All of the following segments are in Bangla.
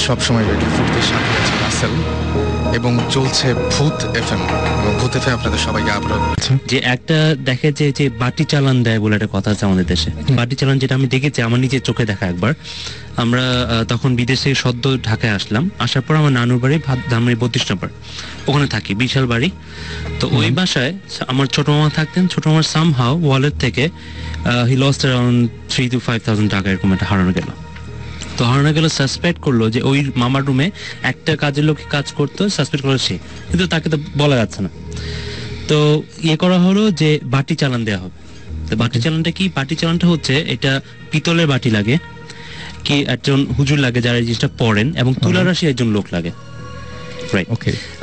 সবসময় রেডিও ফুর্তির সাথে আছে রাসেল এবং চলছে ভূত এফএম এবং ভূত এফএম আপনাদের সবাইকে আবারও যে একটা দেখে যে বাটি চালান দেয় বলে একটা কথা আছে আমাদের দেশে। বাটি চালান যেটা আমি দেখেছি আমার নিজের চোখে দেখা একবার। আমরা তখন বিদেশে সদ্য ঢাকায় আসলাম, আসার পর আমার নানুর বাড়ি ধামরাই 32 নম্বর, ওখানে থাকি, বিশাল বাড়ি। তো ওই বাসায় আমার ছোট মামা থাকতেন। ছোট মামার সামহাও ওয়ালেট থেকে হি লস্ট অ্যারাউন্ড 3,000 to 5,000 টাকা এরকম একটা হারানো গেল। তো হারানো গেল, সাসপেক্ট করলো যে ওই মামার রুমে একটা কাজের লোক কাজ করতো, সাসপেক্ট করলো সে, কিন্তু তাকে তো বলা যাচ্ছে না। তো করা হলো যে বাটি চালান দেওয়া হবে। তো বাটি চালানটা কি? বাটি চালানটা হচ্ছে এটা পিতলের বাটি লাগে, কি একজন হুজুর লাগে যারা এই জিনিসটা পড়েন, এবং তুলারাশি একজন লোক লাগে।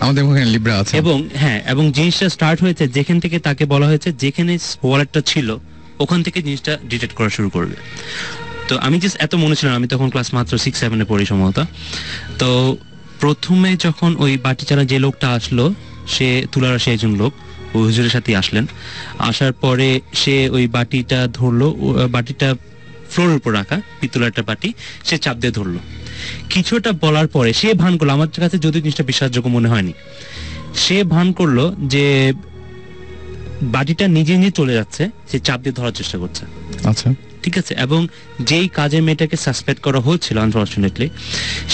আমাদের ওখানে লিব্রা আছে। এবং হ্যাঁ, এবং জিনিসটা স্টার্ট হয়েছে যেখান থেকে তাকে বলা হয়েছে যেখানে ওয়ালেটটা ছিল ওখান থেকে জিনিসটা ডিটেক্ট করা শুরু করবে। তো আমি জাস্ট এত মনে ছিলাম, আমি তখন ক্লাস মাত্র 6-7 পড়ি সম্ভবত। তো প্রথমে যখন ওই বাটি চালা যে লোকটা আসলো, সে তুলারাশি একজন লোক, ওই হুজুরের সাথে আসলেন। আসার পরে সে ওই বাটিটা ধরলো, বাটিটা ফ্লোরের উপর রাখা পিতলের একটা বাটি, সে চাপ দিয়ে ধরলো। কিছুটা বলার পরে সে ভান করলো, আমার কাছে যদি জিনিসটা বিশ্বাসযোগ্য মনে হয়নি, সে ভান করলো যে বাটিটা নিজে নিজে চলে যাচ্ছে, সে চাপ দিয়ে ধরার চেষ্টা করছে। আচ্ছা, ঠিক আছে। এবং যেই কাজের মেয়েটাকে সাসপেক্ট করা হচ্ছিল আনফরচুনেটলি,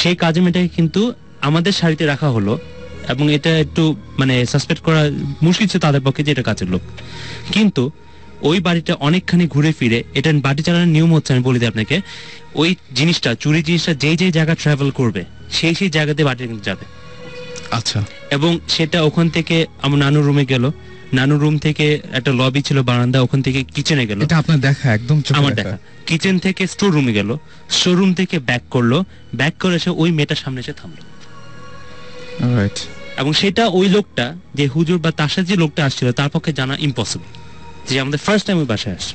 সেই কাজের মেয়েটাকে কিন্তু আমাদের সারিতে রাখা হলো, এবং এটা একটু মানে সাসপেক্ট করা মুশকিল ছিল তাদের পক্ষে যে এটা কাজের লোক। কিন্তু ওই বাড়িটা অনেকখানি ঘুরে ফিরে, এটা বাড়ি চালানোর নিয়ম হচ্ছে, আমি বলি দিই আপনাকে, ওই জিনিসটা, চুরি জিনিসটা যেই যেই জায়গা ট্রাভেল করবে সেই সেই জায়গাতে বাড়ি কিন্তু যাবে। আচ্ছা। এবং সেটা ওখান থেকে আমার নানুর রুমে গেল, নানুর রুম থেকে একটা লবি ছিল, বারান্দা, ওখান থেকে কিচেনে গেল। এটা আপনার দেখা? একদম আমার দেখা। কিচেন থেকে স্টোর রুমে গেল, স্টোর রুম থেকে ব্যাক করলো, ব্যাক করে এসে ওই মেয়েটার সামনে এসে থামলো। রাইট। এবং সেটা ওই লোকটা যে হুজুর বা তার সাথে যে লোকটা আসছিল তার পক্ষে জানা ইম্পসিবল, যে আমাদের ফার্স্ট টাইম ওই বাসায় আসে।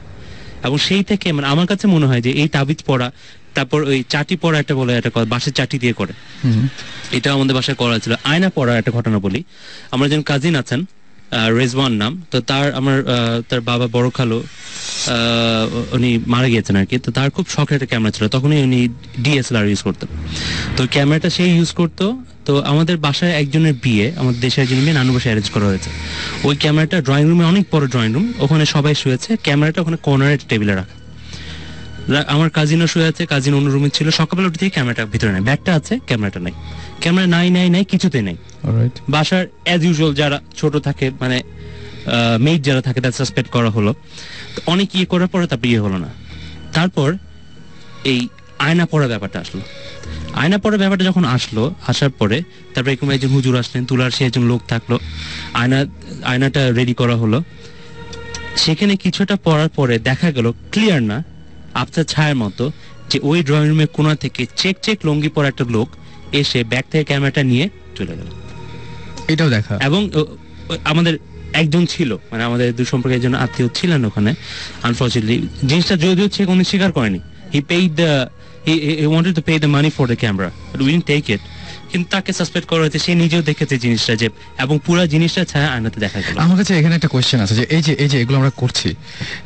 এবং সেই থেকে মানে আমার কাছে মনে হয় যে এই তাবিজ পড়া, তারপর ওই চাটি পড়া, একটা বলে একটা বাঁশের চাটি দিয়ে করে, এটা আমাদের বাসায় করা ছিল। আয়না পড়ার একটা ঘটনা বলি। আমার একজন কাজিন আছেন, রেজওয়ান নাম, তো তার বাবা বড় খালো উনি মারা গিয়েছেন আর কি। তো তার খুব শখের একটা ক্যামেরা ছিল, তখনই উনি ডিএসএলআর ইউজ করতেন। তো ক্যামেরাটা সেই ইউজ করতো। তো আমাদের বাসায় একজনের বিয়ে, আমাদের দেশের একজনের বিয়ে নানু বাসায় অ্যারেঞ্জ করা হয়েছে। ওই ক্যামেরাটা ড্রয়িং রুমে, অনেক বড় ড্রয়িং রুম, ওখানে সবাই শুয়েছে, ক্যামেরাটা ওখানে কর্নারের টেবিলে রাখা। আমার কাজিনও শুয়ে আছে, কাজিন অন্য রুমে ছিল। সকালবেলা উঠে থেকে ক্যামেরাটা ভিতরে নাই, ব্যাগটা আছে, ক্যামেরাটা নাই। ক্যামেরা নাই কিছুতেই নাই। বাসার অ্যাজ ইউজুয়াল যারা ছোট থাকে, মানে মেইড যারা থাকে, তার সাসপেক্ট করা হলো। অনেক করার পরে তারপর হলো না। তারপর এই আয়না পড়া ব্যাপারটা আসলো। আয়না পড়া ব্যাপারটা যখন আসলো, আসার পরে তারপরে এরকম একজন হুজুর আসলেন, তুলার সে একজন লোক থাকলো, আয়নাটা রেডি করা হলো। সেখানে কিছুটা পড়ার পরে দেখা গেল, ক্লিয়ার না, আবছা ছায়ার মতো, যে ওই ড্রয়িং রুমের কোণা থেকে চেক লুঙ্গি পরা একটা লোক এসে ব্যাগ থেকে ক্যামেরাটা নিয়ে চলে গেল। এটাও দেখা। এবং আমাদের একজন ছিল, মানে আমাদের দুই সম্পর্কে একজন আত্মীয় ছিলেন ওখানে। আনফরচুনেটলি জিনিসটা যদিও সে কোনো স্বীকার করেনি, he wanted to pay the money for the camera but we didn't take it, কিন্তু তাকে সাসপেক্ট করা হয়েছে, সে নিজেও দেখেছে জিনিসটা, যে এবং পুরো জিনিসটা ছায়া আয়নাতে দেখা গেল। আমার কাছে এখানে একটা কোয়েশ্চেন আছে, যে এই যে এগুলো আমরা করছি,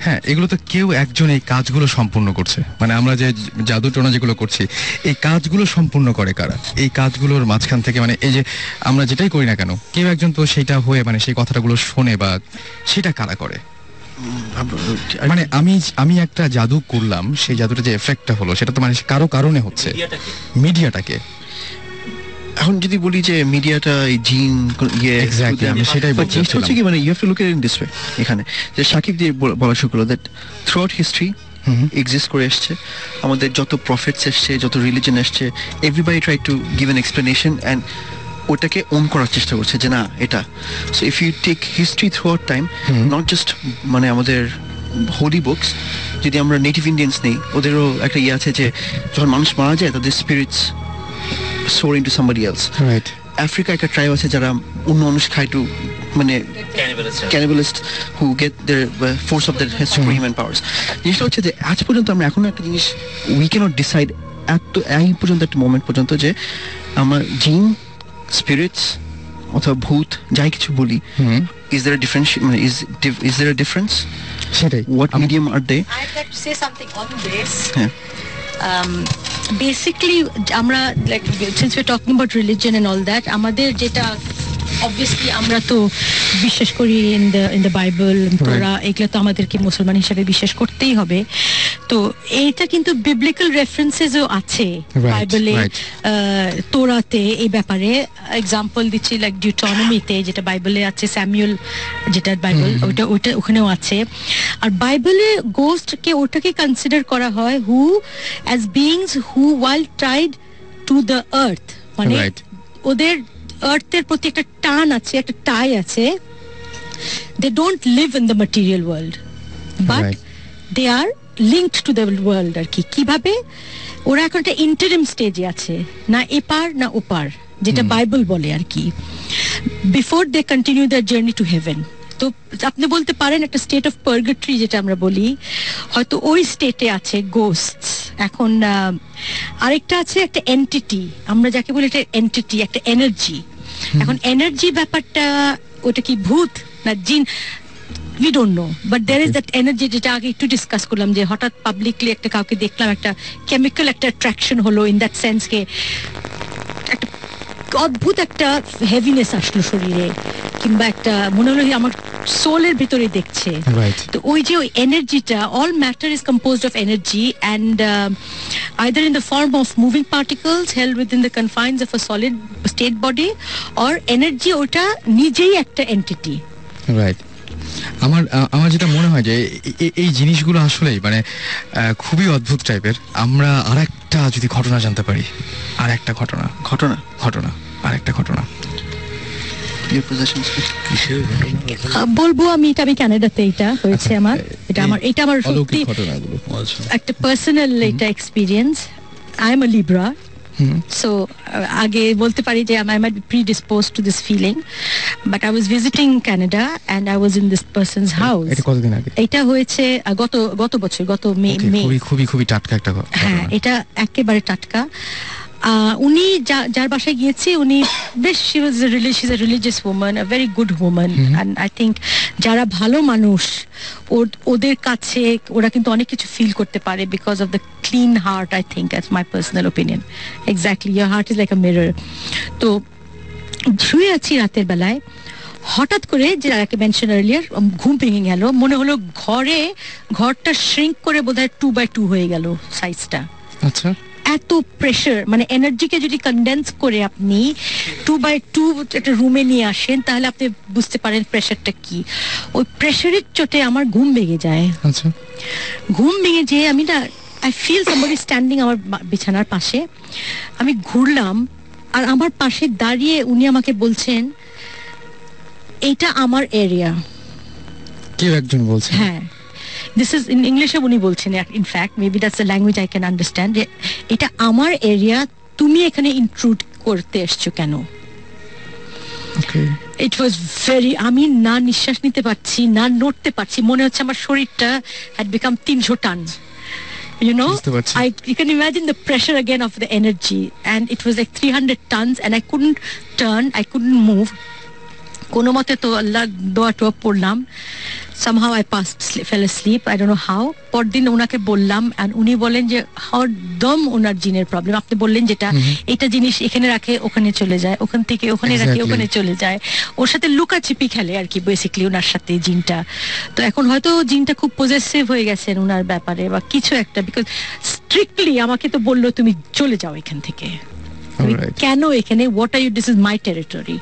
হ্যাঁ, এগুলো তো কেউ একজন এই কাজগুলো সম্পূর্ণ করছে, মানে আমরা যে জাদু টোনা যেগুলো করছি, এই কাজগুলো সম্পূর্ণ করে কারা? এই কাজগুলোর মাঝখান থেকে, মানে এই যে আমরা যেটাই করি না কেন, কেউ একজন তো সেইটা হয়ে মানে সেই কথাটাগুলো শোনে, বা সেটা কারা করে? মানে আমি একটা জাদু করলাম, সেই জাদুটা যে এফেক্টটা হলো সেটা তো মানে কারো কারণে হচ্ছে, মিডিয়াটাকে। এখন যদি বলি যে মিডিয়াটা এই জিন এক্স্যাক্টলি, আমি সেটাই বলছিলাম। হচ্ছে কি, মানে you have to look at it in this way. এখানে যে সাকিব দিয়ে বলা শুরু করলো that throughout history exist করে এসছে, আমাদের যত প্রফেটস এসছে, যত রিলিজন এসছে, everybody try to give an explanation and ওটাকে ওন করার চেষ্টা করছে যে না এটা। So if you take history throughout time, not just মানে আমাদের হোলি বুকস, যদি আমরা নেটিভ ইন্ডিয়ান্স নেই, ওদেরও একটা ইয়ে আছে যে যখন মানুষ মারা যায় তাদের spirits soar into somebody else. Right. Africa একটা ট্রাইব আছে যারা অন্য মানুষ খায়, টু মানে cannibalist who get their force of their superhuman powers. জিনিসটা হচ্ছে যে আজ পর্যন্ত আমরা এখনো একটা জিনিস উই ক্যানট ডিসাইড এই পর্যন্ত, একটা মোমেন্ট পর্যন্ত, যে আমরা জিন, স্পিরিটস অথবা ভূত যাই কিছু বলি, is there a difference, is there a difference? সেটাই, what medium are they? I'd like to say something on this. Basically আমরা like since we talking about religion and all that, আমাদের যেটা অবভিয়াসলি আমরা তো বিশ্বাস করি ইন দ্য বাইবেল, তোরা, এগুলো তো আমাদেরকে মুসলমান হিসেবে বিশ্বাস করতেই হবে। তো এইটা কিন্তু বিবলিক্যাল রেফারেন্সেসও আছে বাইবেলে, তোরাতে এই ব্যাপারে। এক্সাম্পল দিচ্ছি লাইক ডিউটোনমিতে যেটা বাইবেলে আছে, স্যামুয়েল যেটা বাইবেল, ওইটা ওখানেও আছে। আর বাইবেলে গোস্টকে ওটাকে কনসিডার করা হয় who as beings who while tied to the earth, মানে ওদের আর্থের প্রতি একটা টান আছে, একটা টাই আছে। They don't live in the material world but they are linked to the world. আর কি কিভাবে ওরা এখন একটা ইন্টারিম স্টেজে আছে, না এপার না ওপার, যেটা বাইবেল বলে আর কি, before they continue their journey to heaven. তো আপনি বলতে পারেন একটা স্টেট অফ পার্গেটরি যেটা আমরা বলি, হয়তো ওই স্টেটে আছে গোস্টস। এখন আরেকটা আছে একটা এন্টিটি, আমরা যাকে বলি একটা এন্টিটি, একটা এনার্জি। এখন এনার্জি ব্যাপারটা ওটা কি ভূত না জিন, we don't know, but there is that energy যেটা আগে একটু ডিসকাস করলাম, যে হঠাৎ পাবলিকলি একটা কাউকে দেখলাম, একটা কেমিক্যাল একটা অ্যাট্রাকশন হলো ইন দ্যাট সেন্স কে একটা অদ্ভুত একটা হেভিনেস আসলো শরীরে, কিংবা একটা মনে হলো আমার সোলের ভিতরে দেখছে। তো ওই যে ওই এনার্জিটা, all matter is composed of energy and either in the form of moving particles held within the confines of a solid state body or energy ওটা নিজেই একটা এন্টিটি। রাইট। আমার যেটা মনে হয় যে এই জিনিসগুলো আসলেই মানে খুবই অদ্ভুত টাইপের। আমরা আরেকটা যদি ঘটনা জানতে পারি, আরেকটা ঘটনা আরেকটা ঘটনা বলবো আমি, এটা আমি কানাডাতে এটা হয়েছে আমার, এটা আমার সত্যি একটা পার্সোনাল এটা experience. I am a Libra, so আগে বলতে পারি যে I might be predisposed to this feeling, but I was visiting Canada and I was in this person's house. এটা কতদিন আগে? এটা হয়েছে গত বছর, গত মে। খুবই টাটকা একটা ঘটনা। হ্যাঁ, এটা একেবারে টাটকা। উনি যার বাসায় গিয়েছি, উনি বেশ she's a religious woman, a very good woman, and I think যারা ভালো মানুষ ওদের কাছে ওরা কিন্তু অনেক কিছু ফিল করতে পারে because of the clean heart, I think, that's my personal opinion. Exactly, your heart is like a mirror. তো শুয়ে আছি রাতের বেলায়, হঠাৎ করে যে যাকে মেনশন আর্লিয়ার, ঘুম ভেঙে গেল। মনে হলো ঘরটা শ্রিঙ্ক করে বোধহয় 2x2 হয়ে গেল সাইজটা। আচ্ছা, এত প্রেশার, মানে এনার্জিকে যদি কনডেন্স করে আপনি 2x2 একটা রুমে নিয়ে আসেন, তাহলে আপনি বুঝতে পারেন প্রেশারটা কি। ওই প্রেশারের চোটে আমার ঘুম ভেঙে যায়। আচ্ছা, ঘুম ভেঙে যেয়ে আমি না, আই ফিল সামবডি স্ট্যান্ডিং আমার বিছানার পাশে। আমি ঘুরলাম, আর আমার পাশে দাঁড়িয়ে উনি আমাকে বলছেন, এটা আমার এরিয়া। কেউ একজন বলছে? হ্যাঁ, this is in English উনি বলছেন, in fact maybe that's the language I can understand, এটা আমার এরিয়া, তুমি এখানে ইন্ট্রুড করতে এসছো কেন? It was very, আমি না নিঃশ্বাস নিতে পারছি, না নড়তে পারছি, মনে হচ্ছে আমার শরীরটা had become 300 ton, you know. You can imagine the pressure again of the energy, and it was like 300 tons and I couldn't turn, I couldn't move. কোনো মতে তো আল্লাহ দোয়া টোয়া পড়লাম, somehow I fell asleep, I don't know how. পরদিন ওনাকে বললাম, and উনি বলেন যে হরদম ওনার জিনের প্রবলেম। আপনি বললেন যেটা, এটা জিনিস এখানে রাখে ওখানে চলে যায়, ওখান থেকে ওখানে রাখে ওখানে চলে যায়, ওর সাথে লুকাছিপি খেলে আর কি বেসিক্যালি ওনার সাথে জিনটা। তো এখন হয়তো জিনটা খুব পজেসিভ হয়ে গেছেন ওনার ব্যাপারে বা কিছু একটা, বিকজ স্ট্রিক্টলি আমাকে তো বললো তুমি চলে যাও এখান থেকে। কেন এখানে? What are you, this is my territory.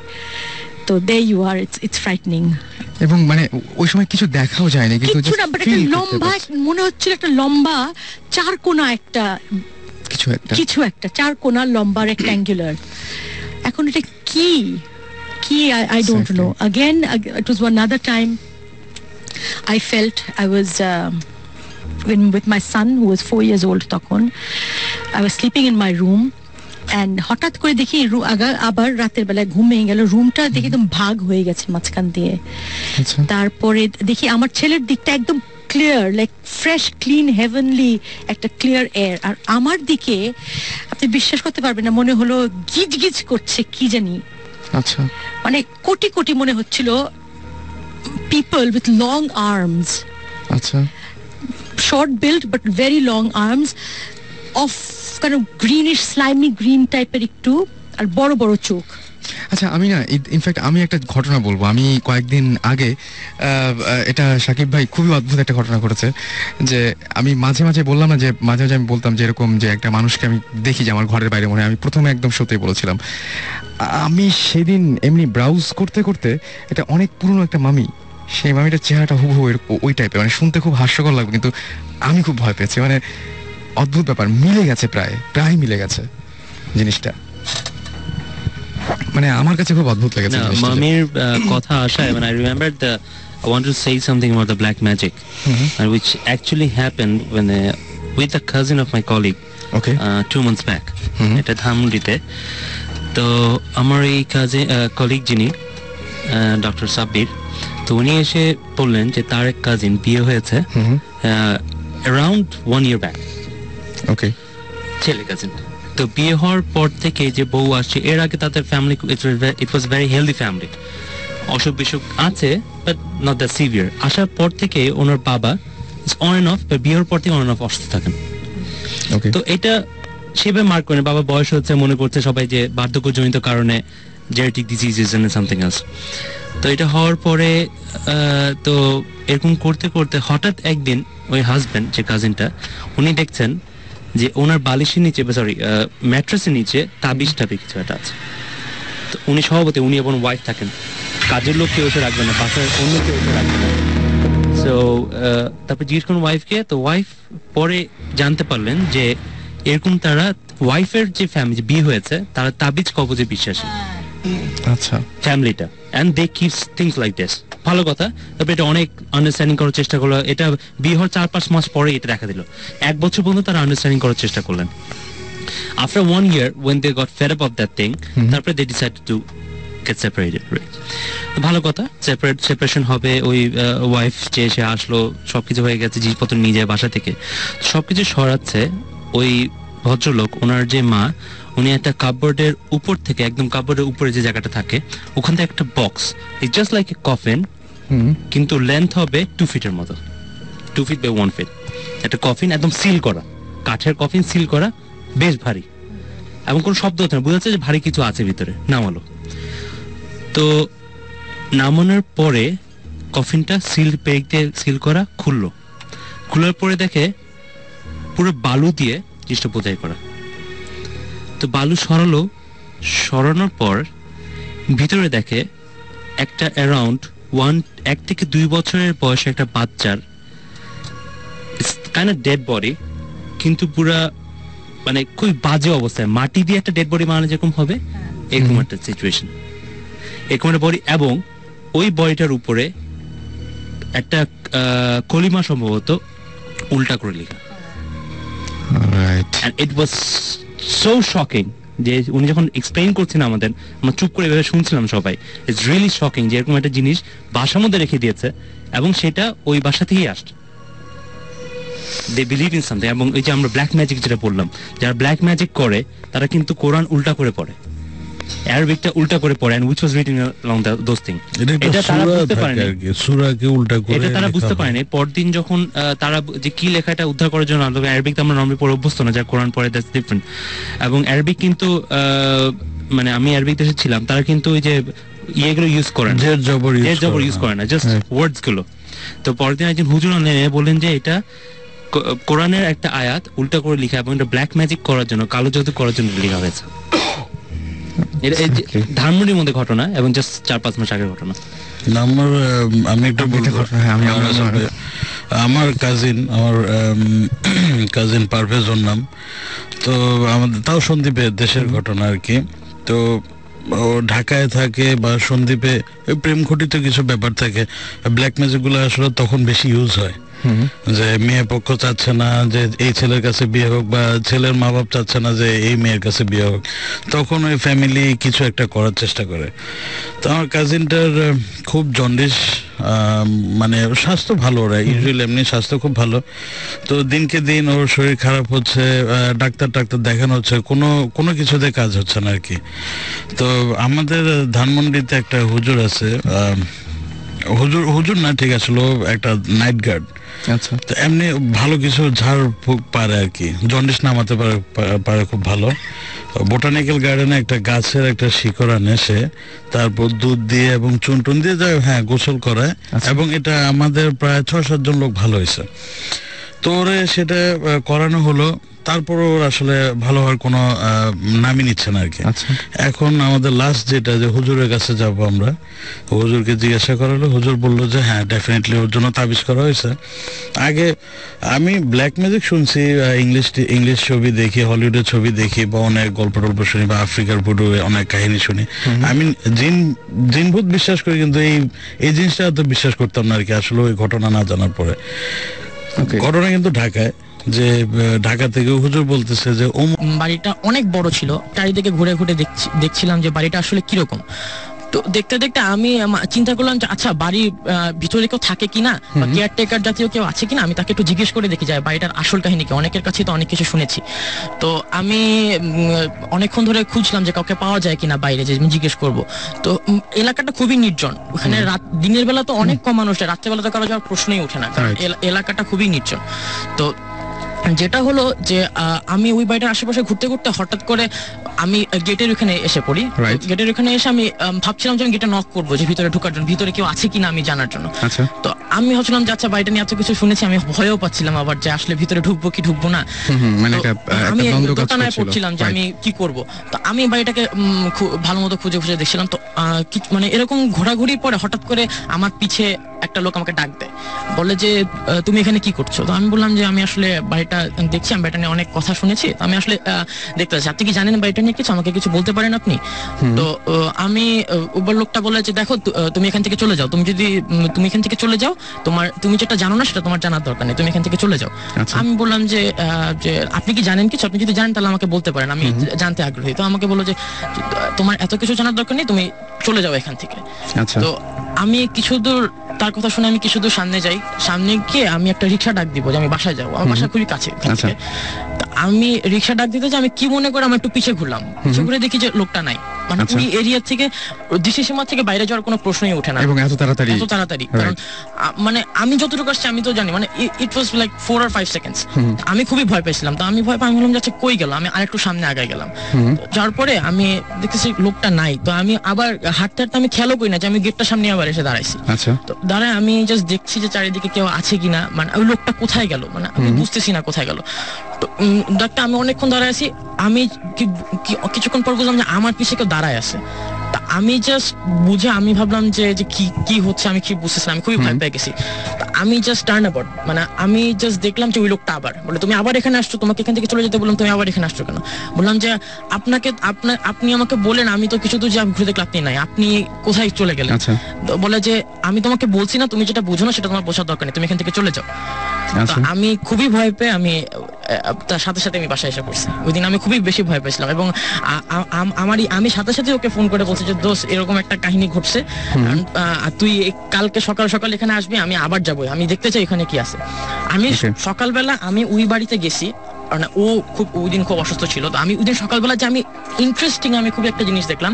তো there you are, it's frightening. এবং মানে ওই সময় কিছু দেখাও যায় না, কিন্তু কিছু না, বাট একটা লম্বা, মনে হচ্ছিল একটা লম্বা চার কোণা একটা কিছু একটা চার কোণা লম্বা রেক্ট্যাঙ্গুলার। এখন এটা কি I don't know. Again, it was one other time I felt I was with my son who was 4 years old তখন। I was sleeping in my room and হঠাৎ করে দেখি আবার রাতের বেলায় ঘুম ভেঙে গেল, রুমটা দেখি একদম ভাগ হয়ে গেছে মাঝখান দিয়ে। তারপরে দেখি আমার ছেলের দিকটা একদম clear, like fresh clean heavenly একটা ক্লিয়ার এয়ার, আর আমার দিকে আপনি বিশ্বাস করতে পারবেন না, মনে হলো গিজ গিজ করছে কি জানি। আচ্ছা, মানে কোটি কোটি মনে হচ্ছিল পিপল উইথ লং আর্মস, আচ্ছা, short built but very long arms of কারণ গ্রিনিশ স্লাইমি গ্রিন টাইপের একটু, আর বড় বড় চোখ। আচ্ছা, আমি না ইনফ্যাক্ট আমি একটা ঘটনা বলবো। আমি কয়েকদিন আগে এটা সাকিব ভাই খুবই অদ্ভুত একটা ঘটনা ঘটেছে, যে আমি মাঝে মাঝে বললাম না যে মাঝে মাঝে আমি বলতাম যে এরকম যে একটা মানুষকে আমি দেখি যে আমার ঘরের বাইরে মনে হয়, আমি প্রথমে একদম সত্যি বলেছিলাম। আমি সেদিন এমনি ব্রাউজ করতে করতে এটা অনেক পুরনো একটা মামি, সেই মামিটার চেহারাটা হুবহু ওই টাইপের, মানে শুনতে খুব হাস্যকর লাগবে, কিন্তু আমি খুব ভয় পেয়েছি। মানে অদ্ভুত ব্যাপার, মিলে গেছে, প্রায় মিলে গেছে জিনিসটা। মানে আমার কাছে খুব অদ্ভুত লেগেছে না, জিনিসটা। মামির কথা আসায়, মানে I remember I want to say something about the black magic, which actually happened when with a cousin of my colleague, Okay. 2 months back. Mhm. এটা ধানমন্ডিতে। তো আমার এই কলিগ যিনি ডক্টর সাব্বির, তো উনি এসে বললেন যে তার এক কাজিন বিয়ে হয়েছে অ্যারাউন্ড 1 year back, ওকে। ছেলে কাজিন। তো বিয়ে হওয়ার পর থেকে যে বউ আসছে, এর আগে তাদের family it was very healthy family, অসুখ বিসুখ আছে বাট নট দ্য সিভিয়ার। আসার পর থেকে ওনার বাবা অন এন্ড অফ, বিয়ের পর থেকে অন এন্ড অফ অসুস্থ থাকেন। ওকে। তো এটা সেভাবে মার্ক করে, বাবা বয়স হচ্ছে, মনে করছে সবাই যে বার্ধক্যজনিত কারণে genetic diseases and something else. তো এটা হওয়ার পরে তো এরকম করতে করতে হঠাৎ একদিন ওই হাজবেন্ড, যে কাজিনটা, উনি দেখছেন যে ওনার বালিশের নিচে, সরি ম্যাট্রেসের নিচে তাবিজ টাবিজ কিছু একটা আছে। তো উনি স্বভাবতই, উনি এবং ওয়াইফ থাকেন, কাজের লোক কেউ এসে রাখবেন না, বাসার অন্য কেউ এসে রাখবেন না। সো তারপরে জিজ্ঞেস করুন ওয়াইফকে, তো ওয়াইফ পরে জানতে পারলেন যে এরকম তারা, ওয়াইফের যে ফ্যামিলি বিয়ে হয়েছে, তারা তাবিজ কবজে বিশ্বাসী আচ্ছা। ফ্যামিলিটা, and they keeps things like this. ভালো কথা। তবে এটা অনেক আন্ডারস্ট্যান্ডিং করার চেষ্টা করলো। এটা বিয়ে হওয়ার 4-5 মাস পরে এটা দেখা দিল। 1 বছর পর্যন্ত তারা আন্ডারস্ট্যান্ডিং করার চেষ্টা করলেন। After 1 year, when they got fed up of that thing, তারপরে they decided to get separated. Right? ভালো কথা, সেপারেশন হবে। ওই ওয়াইফ যে এসে আসলো, সবকিছু হয়ে গেছে, জিনিসপত্র নিয়ে যায় বাসা থেকে, সবকিছু সরাচ্ছে। ওই ভদ্রলোক, ওনার যে মা, উনি একটা কাপবোর্ডের উপর থেকে, একদম কাপবোর্ডের উপরে যে জায়গাটা থাকে, ওখান থেকে একটা box, it's just like a coffin, কিন্তু লেন্থ হবে 2 ফিটের মতো, 2 ফিট বাই 1 ফিট। একটা কফিন একদম সিল করা, কাঠের কফিন সিল করা, বেশ ভারী, এবং কোনো শব্দ হচ্ছে না, বোঝা যাচ্ছে যে ভারী কিছু আছে ভিতরে। নামালো, তো নামানোর পরে কফিনটা সিল, পেগ দিয়ে সিল করা, খুললো। খোলার পরে দেখে পুরো বালু দিয়ে জিনিসটা বোঝাই করা। তো বালু সরানোর পর ভিতরে দেখে একটা অ্যারাউন্ড 1 থেকে 2 বছরের বয়সে একটা বাচ্চার কাইন্ড অফ ডেড বডি, কিন্তু পুরা মানে খুব বাজে অবস্থায়, মাটি দিয়ে একটা ডেড বডি বানানো যেরকম হবে, এরকম একটা সিচুয়েশন, এরকম একটা বডি। এবং ওই বডিটার উপরে একটা কলিমা সম্ভবত উল্টা করে লেখা। Right. And it was so shocking যে উনি যখন এক্সপ্লেইন করছেন আমাদের, আমরা চুপ করে এভাবে শুনছিলাম সবাই। ইটস রিয়েলি শকিং যে এরকম একটা জিনিস বাসার মধ্যে রেখে দিয়েছে, এবং সেটা ওই বাসা থেকেই আসছে। They believe in something. এবং এই যে আমরা ব্ল্যাক ম্যাজিক যেটা বললাম, যারা ব্ল্যাক ম্যাজিক করে তারা কিন্তু কোরআন উল্টা করে পড়ে, অ্যারাবিকটা উল্টা করে পড়ে, and which was written along those things. এটা তারা বুঝতে পারেনি, সূরাকে উল্টা করে এটা তারা বুঝতে পারেনি। পরদিন যখন তারা যে কি লেখাটা উদ্ধার করার জন্য, অ্যারাবিক তো আমরা নরমালি পড়ে অভ্যস্ত না, যারা কোরআন পড়ে দ্যাটস ডিফারেন্ট। এবং অ্যারাবিক কিন্তু মানে আমি অ্যারাবিক দেশে ছিলাম, তারা কিন্তু ওই যে ইয়েগুলো ইউজ করে না, জের জবর ইউজ করে না, জাস্ট ওয়ার্ডস গুলো। তো পরদিন একজন হুজুর বললেন যে এটা কোরআনের একটা আয়াত উল্টা করে লেখা, এবং এটা ব্ল্যাক ম্যাজিক করার জন্য, কালো জাদু করার জন্য লেখা হয়েছে। এটা ধানমন্ডির মধ্যে ঘটনা, এবং জাস্ট 4-5 মাস আগের ঘটনা। আমি একটা বলবো, আমার কাজিন পারভেজ ওর নাম। তো আমাদের তাও সন্দ্বীপে, দেশের ঘটনা আর কি। তো ও ঢাকায় থাকে বা সন্দ্বীপে প্রেম ঘটিত কিছু ব্যাপার থাকে। ব্ল্যাক ম্যাজিক গুলো আসলে তখন বেশি ইউজ হয়, যে মেয়ে পক্ষ চাচ্ছে না যে এই ছেলের কাছে বিয়ে হোক, বা ছেলের মা বাপ চাচ্ছে না যে এই মেয়ের কাছে বিয়ে হোক, তখন ওই ফ্যামিলি কিছু একটা করার চেষ্টা করে। তো আমার কাজিনটার খুব জন্ডিস, মানে স্বাস্থ্য ভালো, ওরা ইউজুয়ালি এমনি স্বাস্থ্য খুব ভালো। তো দিনকে দিন ওর শরীর খারাপ হচ্ছে, ডাক্তার দেখানো হচ্ছে, কোনো কিছুতে কাজ হচ্ছে না আর কি। তো আমাদের ধানমন্ডিতে একটা হুজুর আছে, হুজুর না, ঠিক আসলে ও একটা নাইট গার্ড। আচ্ছা তো এমনি ভালো কিছু ঝাড় ফুঁক পারে আর কি, জন্ডিস নামাতে পারে খুব ভালো। বোটানিক্যাল গার্ডেনে একটা গাছের একটা শিকড় আনে সে, তারপর দুধ দিয়ে এবং চুন টুন দিয়ে যায়, হ্যাঁ, গোসল করায়। এবং এটা আমাদের প্রায় 6-7 জন লোক ভালো হয়েছে। তো ওরে সেটা করানো হলো, তারপর ওর আসলে ভালো হওয়ার কোনো নামই নিচ্ছে না আর কি। আচ্ছা এখন আমাদের লাস্ট যেটা, যে হুজুরের কাছে যাব আমরা, হুজুরকে জিজ্ঞাসা করালো, হুজুর বললো যে হ্যাঁ ডেফিনেটলি ওর জন্য তাবিজ করা হয়েছে। আগে আমি ব্ল্যাক ম্যাজিক শুনছি, ইংলিশ ছবি দেখি, হলিউডের ছবি দেখি, বা অনেক গল্প টল্প শুনি, বা আফ্রিকার ভুডু অনেক কাহিনী শুনি। আমি জিনভূত বিশ্বাস করি, কিন্তু এই জিনিসটা তো বিশ্বাস করতাম না আর কি, আসলে ওই ঘটনা না জানার পরে। ঘটনা কিন্তু ঢাকায়, যে ঢাকা থেকে হুজুর বলতেছে যে বাড়িটা অনেক বড় ছিল, চারিদিকে ঘুরে ঘুরে দেখছিলাম যে বাড়িটা আসলে কিরকম। তো দেখতে দেখতে আমি চিন্তা করলাম যে আচ্ছা বাড়ির ভিতরে কেউ থাকে কিনা, বা কেয়ারটেকার জাতীয় কেউ আছে কিনা, আমি তাকে একটু জিজ্ঞেস করে দেখি যায় বাড়িটার আসল কাহিনী কি। অনেকের কাছে তো অনেক কিছু শুনেছি, তো আমি অনেকক্ষণ ধরে খুঁজলাম যে কাউকে পাওয়া যায় কিনা বাইরে, যে আমি জিজ্ঞেস করবো। তো এলাকাটা খুবই নির্জন, ওখানে দিনের বেলা তো অনেক কম মানুষ যায়, রাত্রেবেলা তো কারো যাওয়ার প্রশ্নই ওঠে না, কারণ এলাকাটা খুবই নির্জন। তো যেটা হলো যে আমি ওই বাড়িটার আশেপাশে ঘুরতে ঘুরতে হঠাৎ করে আমি গেটের ওখানে এসে পড়ি। গেটের ওখানে এসে আমি ভাবছিলাম যে আমি গেটে নক করবো, যে ভিতরে ঢোকার জন্য, ভিতরে কেউ আছে কিনা আমি জানার জন্য। তো আমি ভাবছিলাম যে আচ্ছা বাড়িটা নিয়ে এত কিছু শুনেছি, আমি ভয়ও পাচ্ছিলাম আবার যে আসলে ভিতরে ঢুকবো কি ঢুকবো না। আমি দোকানায় পড়ছিলাম যে আমি কি করব। তো আমি বাড়িটাকে ভালো মতো খুঁজে খুঁজে দেখছিলাম। তো মানে এরকম ঘোরাঘুরি পরে হঠাৎ করে আমার পিছে একটা লোক আমাকে ডাক দেয়, বলে যে তুমি এখানে কি করছো। তো আমি বললাম যে আমি আসলে বাড়িটা দেখছি, আমি বাড়িটা নিয়ে অনেক কথা শুনেছি, তো আমি আসলে দেখতে চাচ্ছি, আপনি কি জানেন বাড়িটা নিয়ে কিছু, আমাকে কিছু বলতে পারেন আপনি। তো আমি লোকটা বলে যে দেখো তুমি এখান থেকে চলে যাও, তুমি এখান থেকে চলে যাও, তুমি যেটা জানো না সেটা তোমার জানার দরকার নেই, তুমি এখান থেকে চলে যাও। আমি বললাম যে আপনি কি জানেন কিছু, আপনি যদি জানেন তাহলে আমাকে বলতে পারেন, আমি জানতে আগ্রহী। তো আমাকে বললো যে তোমার এত কিছু জানার দরকার নেই, তুমি চলে যাও এখান থেকে। তো আমি কিছু দূর, তার কথা শুনে আমি কিছু দূর সামনে যাই, সামনে গিয়ে আমি একটা রিক্সা ডাক দিব যে আমি বাসায় যাবো, আমার বাসা খুবই কাছে। আমি রিক্সা ডাক দিতে যে আমি কি মনে করে আমি একটু পিছিয়ে ঘুরলাম, পিছিয়ে ঘুরে দেখি যে লোকটা নাই, মানে ওই এরিয়া থেকে, দৃশ্যসীমা থেকে বাইরে যাওয়ার কোনো প্রশ্নই ওঠে না, এবং এত তাড়াতাড়ি। কারণ মানে আমি যতটুকু আসছি আমি তো জানি, মানে ইট ওয়াজ লাইক 4 or 5 seconds। আমি খুবই ভয় পেয়েছিলাম। তো আমি ভয় পাই, আমি বললাম যাচ্ছে কই গেল, আমি আরেকটু সামনে আগায় গেলাম। যার পরে আমি দেখতেছি লোকটা নাই। তো আমি আবার হাঁটতে হাঁটতে আমি খেয়ালও করি না যে আমি গেটটার সামনে আবার এসে দাঁড়াইছি। তো দাঁড়ায় আমি জাস্ট দেখছি যে চারিদিকে কেউ আছে কিনা, মানে ওই লোকটা কোথায় গেল, মানে আমি বুঝতেছি না কোথায় গেল। তো ডাক্তার আমি অনেকক্ষণ দাঁড়ায় আছি, আমি কিছুক্ষণ পর বুঝলাম যে আমার পিছে কেউ দাঁড়ায় আছে। আমি জাস্ট বুঝে আমি ভাবলাম যে কি হচ্ছে আমি কি বুঝতেছি না, আমি খুবই ভয় পেয়ে গেছি। আমি জাস্ট টার্ন অ্যাবাউট, মানে আমি জাস্ট দেখলাম যে ওই লোকটা আবার বলে তুমি আবার এখানে আসছো, তোমাকে এখান থেকে চলে যেতে বললাম, তুমি আবার এখানে আসছো কেন। বললাম যে আপনি আমাকে বলেন, আমি তো কিছু দূর যে ঘুরে দেখলাম আপনি নাই, আপনি কোথায় চলে গেলেন। বলে যে আমি তোমাকে বলছি না, তুমি যেটা বুঝো না সেটা তোমার বোঝার দরকার নেই, তুমি এখান থেকে চলে যাও। আমি খুবই ভয় পেয়ে আমি তার সাথে সাথে আমি বাসায় এসে পড়ছি। ওই দিন আমি খুবই বেশি ভয় পেয়েছিলাম, এবং আমি সাথে সাথে ওকে ফোন করে বলছি যে দোস্ত এরকম একটা কাহিনী ঘটছে, তুই কালকে সকাল সকাল এখানে আসবি, আমি আবার যাবো, আমি দেখতে চাই এখানে কি আছে। আমি সকালবেলা আমি ওই বাড়িতে গেছি, কারণ ও ওই দিন খুব অসুস্থ ছিল। তো আমি ওই দিন সকালবেলা যে আমি ইন্টারেস্টিং আমি খুব একটা জিনিস দেখলাম,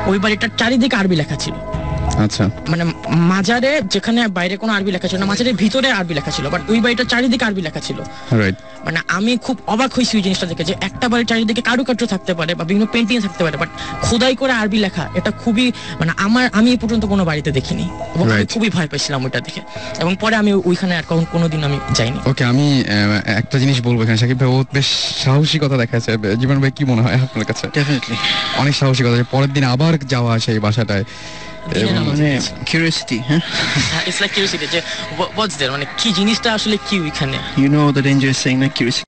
ওই বাড়িটার চারিদিকে আরবি লেখা ছিল। মানে মাজারে যেখানে বাইরে কোনো আরবি লেখা ছিল না, মাজারের ভিতরে আরবি লেখা ছিল, বাট ওই বাড়িটার চারিদিকে আরবি লেখা ছিল। মানে আমি খুব অবাক হয়েছি ওই জিনিসটা দেখে, যে একটা বাড়ির চারিদিকে কারুকার্য থাকতে পারে বা বিভিন্ন পেন্টিং থাকতে পারে, বাট খোদাই করে আরবি লেখা, এটা খুবই মানে আমি এই পর্যন্ত কোনো বাড়িতে দেখিনি, এবং আমি খুবই ভয় পেয়েছিলাম ওইটা দেখে। এবং পরে আমি ওইখানে আর কোনোদিন আমি যাইনি। ওকে, আমি একটা জিনিস বলবো এখানে, সাকিব ভাই ও বেশ সাহসিকতা দেখাচ্ছে। জীবন ভাই কি মনে হয় আপনার কাছে? ডেফিনেটলি অনেক সাহসিকতা, পরের দিন আবার যাওয়া সেই বাসাটায়, মানে কিউরিওসিটি। হ্যাঁ, ইটস লাইক কিউরিওসিটি যে হোয়াটস देयर, মানে কি জিনিসটা আসলে কি ওইখানে, you know the dangerous saying না, কিউরিওসিটি।